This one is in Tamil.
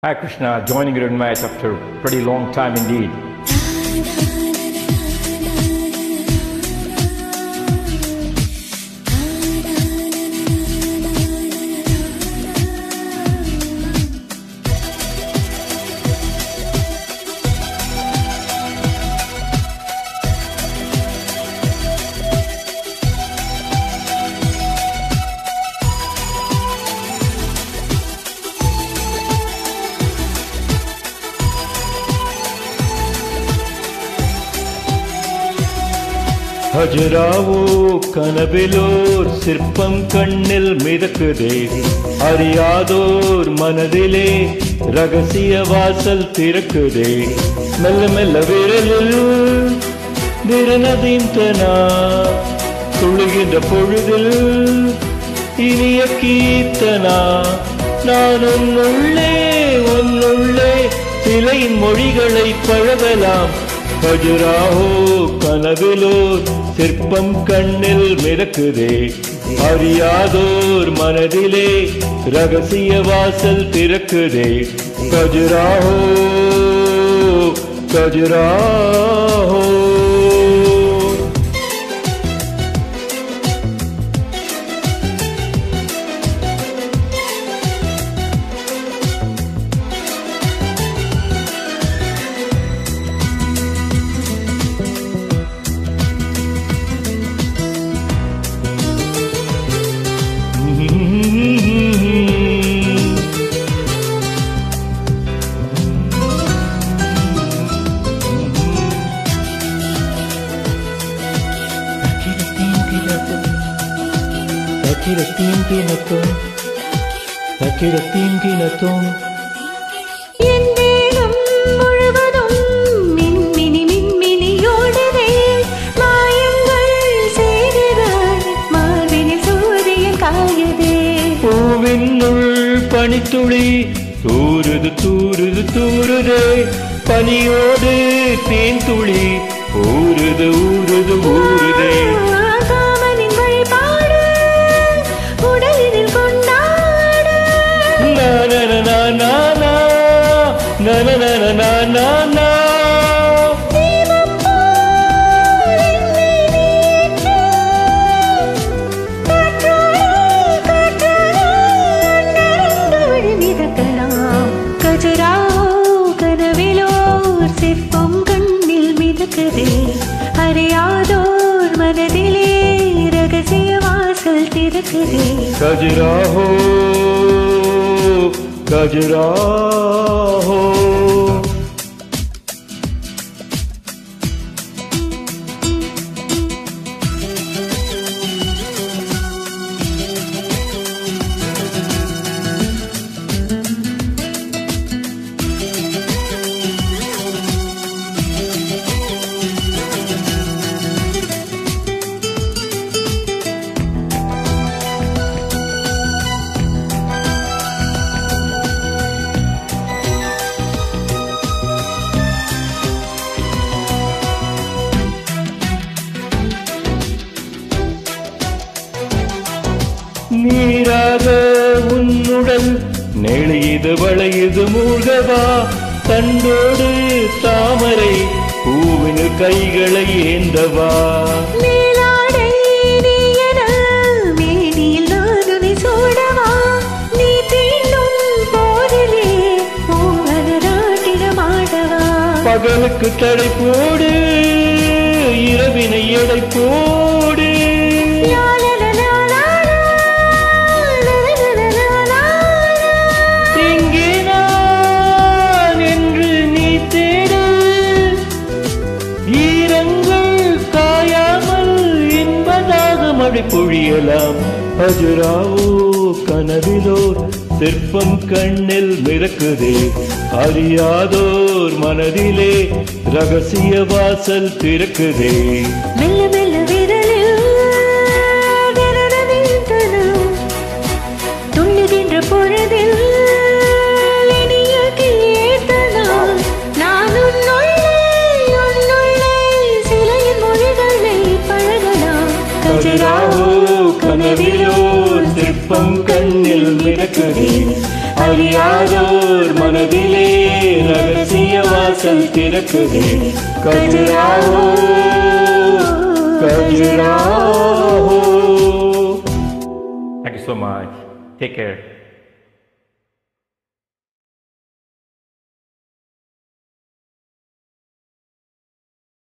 Hi Krishna, joining you tonight after a pretty long time indeed. ஹஜராவோ கனவிலோர் சிற்பம் கண்ணில் மிதக்குதே, அறியாதோர் மனதிலே ரகசிய வாசல் திறக்குதே. மெல்ல மெல்ல விரலில் விரலதிந்தனா துளுகின்ற பொழுதில் இனிய கீர்த்தனா. நான் உன்னுள்ளே சிலையின் மொழிகளை பழகலாம். ஹஜராஹோ கனவிலோர் சிற்பம் கண்ணில் மிதக்குதே, அறியாதோர் மனதிலே ரகசிய வாசல் திறக்குதே. கஜராஹோ கஜராஹோ தக்கிடத்தீங்கினத்தோம் என் தேகம் முழுவதும் மின்மினி மின்மினியோடுதே. மாயங்கள் செய்கிறாய், மார்பினில் சூரியன் காயுதே. பூவினுள் பனித்துளி தூருது தூருது தூருதே, பனியோடு தேன் துளி ஊருது ஊருது ஊருதே. காமனின் வழிபாடு உடலினில் கொண்டாடு. தீபம் போல் என்னை நீட்டு, காற்றோடு நரம்பு வழி மிதக்கலாம். கஜராஹோ கனவிலோர் சிற்பம் கண்ணில் மிதக்குதே, அறியாதோர் மனதிலே ரகசிய வாசல் திறக்குதே. கஜராஹோ கஜராஹோ நீராக உன்னுடல் நெளியுது வளையுது மூழ்கவா. தண்டோடு தாமரை பூவினில் கைகளை ஏந்தவா. மேலாடை நீயன மேனியில் நானுனை சூடவா. நீ தீண்டும் போதிலே மோகனராட்டினமாடவா. பகலுக்கு தடை போடு, இரவினை எடை போடு. எங்கே நான் என்று நீ தேடு, ஈரங்கள் காயாமல் இன்பதாக மழை பொழியலாம். ஹஜராவோ கனவிலோர் சிற்பம் கண்ணில் மிதக்குதே, அறியாதோர் மனதிலே ரகசிய வாசல் திறக்குதே. மெல்ல மெல்ல விரலில் விரலதிந்தனா துள்ளுகின்ற பொழுதில் இனிய கீர்த்தனா. நான் உன்னுள்ளே சிலையின் மொழிகளை பழகலாம். கஜராஹோ கனவிலோர் சிற்பம் கண்ணில் மிதக்குதே, அறியாதோர் மனதில் வாசல் திறக்குதே Khajuraho Khajuraho. Thank you so much. Take care.